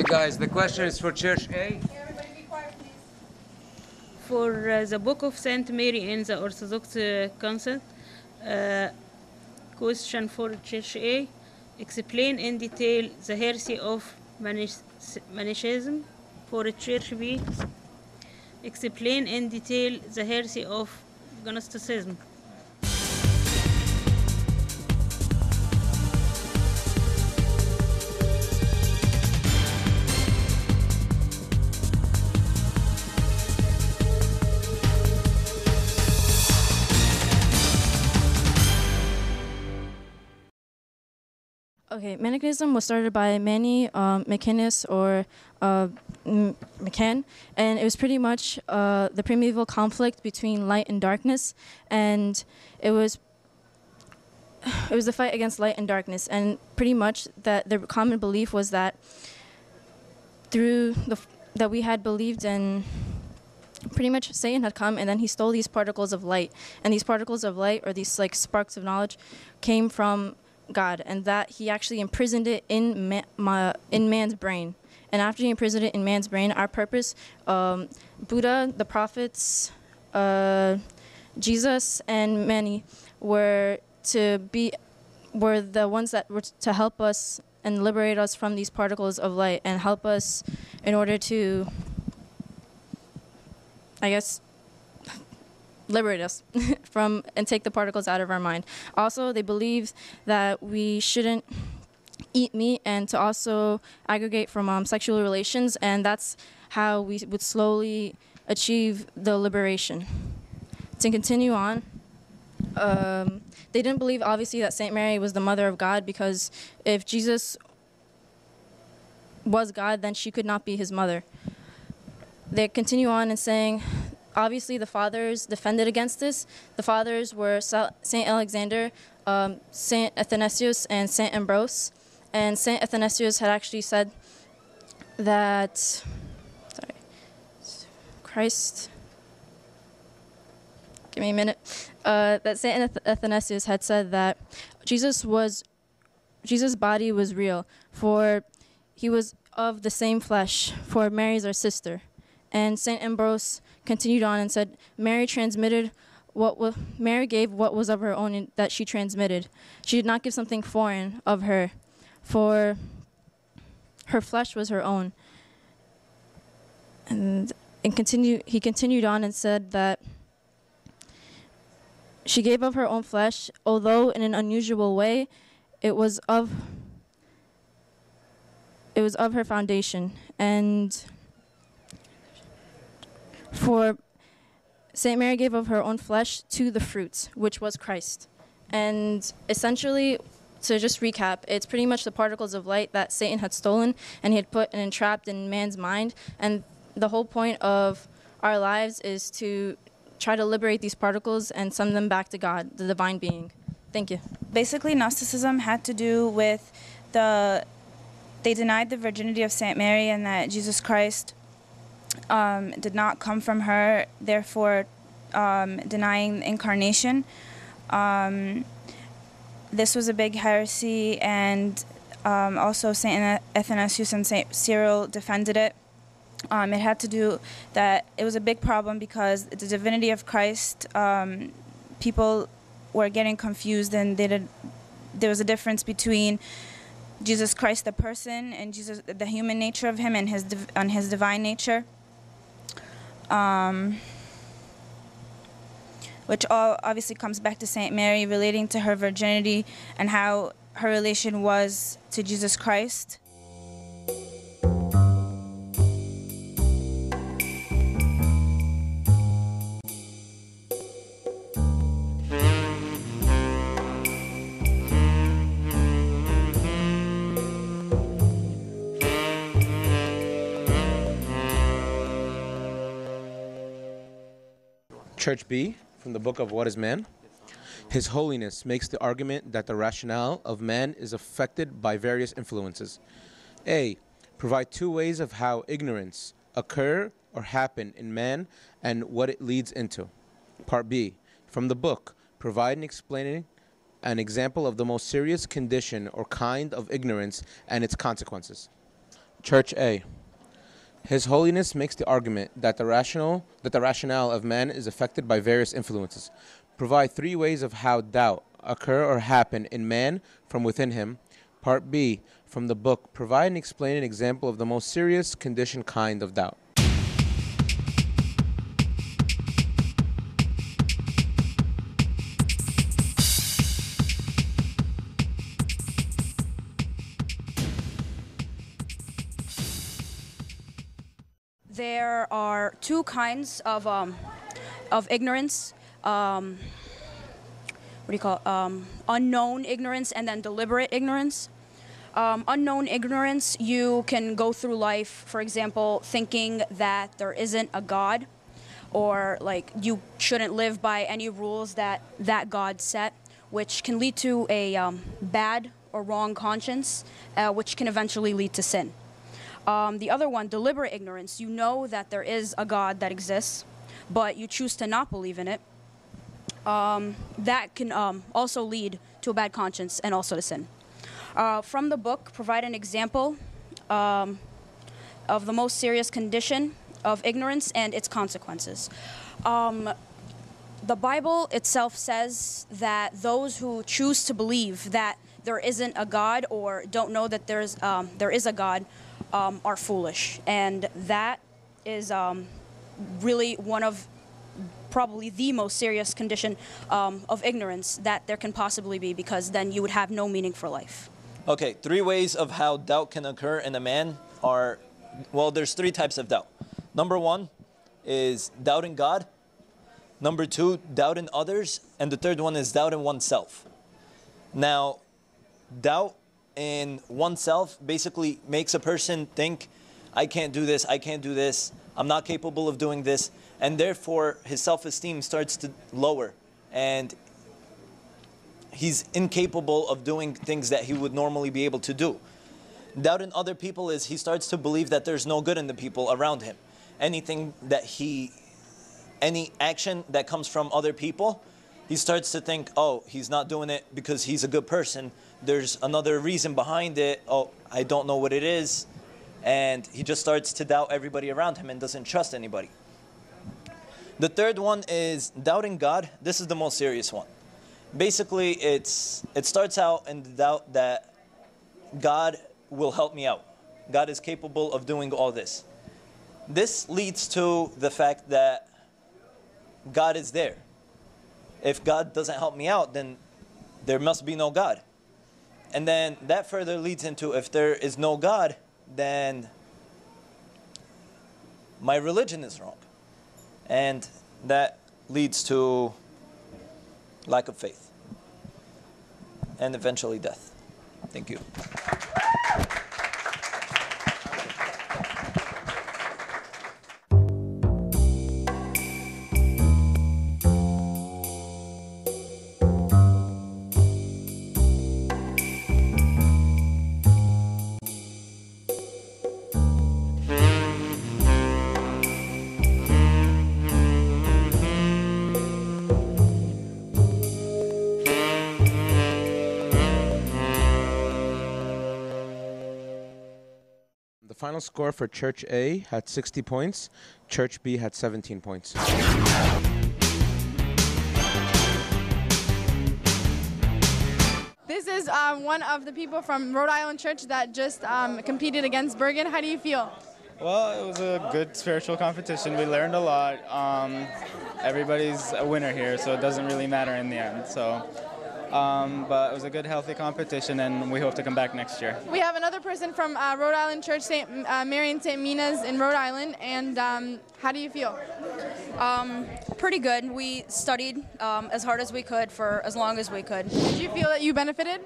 Okay, guys, the question is for Church A. For the Book of Saint Mary in the Orthodox Council, question for Church A: explain in detail the heresy of Manichaeism. For Church B: explain in detail the heresy of Gnosticism. Okay, Manichaeism was started by Manny Macinus or McCann, and it was pretty much the primeval conflict between light and darkness, and it was a fight against light and darkness, and pretty much that the common belief was that that we had believed in. Pretty much Satan had come and then he stole these particles of light, and these particles of light, or these like sparks of knowledge, came from God, and that he actually imprisoned it in man's brain. And after he imprisoned it in man's brain, our purpose, Buddha, the prophets, Jesus, and many were the ones that were to help us and liberate us from these particles of light, and help us in order to, I guess, liberate us from and take the particles out of our mind. Also, they believe that we shouldn't eat meat and to also aggregate from sexual relations, and that's how we would slowly achieve the liberation. To continue on, they didn't believe, obviously, that Saint Mary was the mother of God, because if Jesus was God, then she could not be his mother. They continue on in saying, obviously, the fathers defended against this. The fathers were Saint Alexander, Saint Athanasius, and Saint Ambrose. And Saint Athanasius had actually said that, give me a minute, that Saint Athanasius had said that Jesus' body was real, for he was of the same flesh, for Mary's our sister. And Saint Ambrose continued on and said, Mary gave what was of her own that she transmitted. She did not give something foreign of her, for her flesh was her own. And he continued on and said that she gave of her own flesh, although in an unusual way, it was of her foundation. And for Saint Mary gave of her own flesh to the fruits, which was Christ. And essentially, to just recap, it's pretty much the particles of light that Satan had stolen and he had put and entrapped in man's mind. And the whole point of our lives is to try to liberate these particles and send them back to God, the divine being. Thank you. Basically, Gnosticism had to do with they denied the virginity of Saint Mary, and that Jesus Christ did not come from her, therefore denying incarnation. This was a big heresy, and also Saint Athanasius and Saint Cyril defended it. It had to do that it was a big problem because the divinity of Christ, people were getting confused, and there was a difference between Jesus Christ the person and Jesus the human nature of him and his divine nature. Which all obviously comes back to Saint Mary, relating to her virginity and how her relation was to Jesus Christ. Church B, from the book of What is Man? His Holiness makes the argument that the rationale of man is affected by various influences. A. Provide two ways of how ignorance occur or happen in man and what it leads into. Part B, from the book, provide and explaining an example of the most serious condition or kind of ignorance and its consequences. Church A. His Holiness makes the argument that the rationale of man is affected by various influences. Provide 3 ways of how doubt occur or happen in man from within him. Part B, from the book, provide and explain an example of the most serious condition kind of doubt. There are 2 kinds of ignorance. What do you call it? Unknown ignorance and then deliberate ignorance. Unknown ignorance, you can go through life, for example, thinking that there isn't a God, or like you shouldn't live by any rules that God set, which can lead to a bad or wrong conscience, which can eventually lead to sin. The other one, deliberate ignorance, you know that there is a God that exists, but you choose to not believe in it. That can also lead to a bad conscience and also to sin. From the book, provide an example of the most serious condition of ignorance and its consequences. The Bible itself says that those who choose to believe that there isn't a God or don't know that there is a God are foolish, and that is really one of probably the most serious condition of ignorance that there can possibly be, because then you would have no meaning for life. Okay, 3 ways of how doubt can occur in a man are, well, there's 3 types of doubt. Number 1 is doubt in God. Number 2, doubt in others. And the third one is doubt in oneself. Now, doubt in oneself basically makes a person think, I can't do this, I can't do this, I'm not capable of doing this, and therefore his self-esteem starts to lower, and he's incapable of doing things that he would normally be able to do. Doubt in other people is he starts to believe that there's no good in the people around him. Any action that comes from other people, he starts to think, oh, he's not doing it because he's a good person. There's another reason behind it. Oh, I don't know what it is. And he just starts to doubt everybody around him and doesn't trust anybody. The third one is doubting God. This is the most serious one. Basically, it starts out in the doubt that God will help me out. God is capable of doing all this. This leads to the fact that God is there. If God doesn't help me out, then there must be no God. And then that further leads into, if there is no God, then my religion is wrong. And that leads to lack of faith and eventually death. Thank you. The final score for Church A had 60 points. Church B had 17 points. This is one of the people from Rhode Island Church that just competed against Bergen. How do you feel? Well, it was a good spiritual competition. We learned a lot. Everybody's a winner here, so it doesn't really matter in the end. But it was a good, healthy competition, and we hope to come back next year. We have another person from Rhode Island Church, Mary and St. Mina's in Rhode Island, and how do you feel? Pretty good. We studied as hard as we could for as long as we could. Did you feel that you benefited?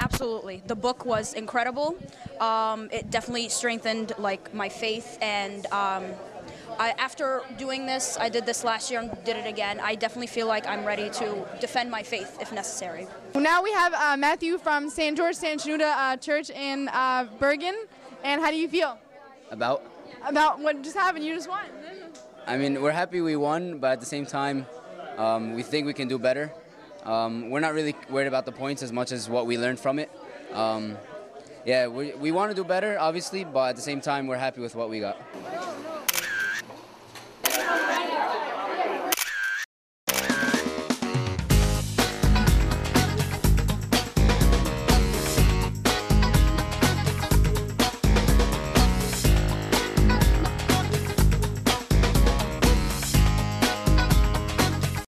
Absolutely. The book was incredible. It definitely strengthened my faith, and after doing this, I did this last year and did it again. I definitely feel like I'm ready to defend my faith if necessary. Now we have Matthew from St. George St. Shenouda Church in Bergen. And how do you feel? About what just happened? You just won. I mean, we're happy we won, but at the same time, we think we can do better. We're not really worried about the points as much as what we learned from it. yeah, we want to do better, obviously, but at the same time, we're happy with what we got.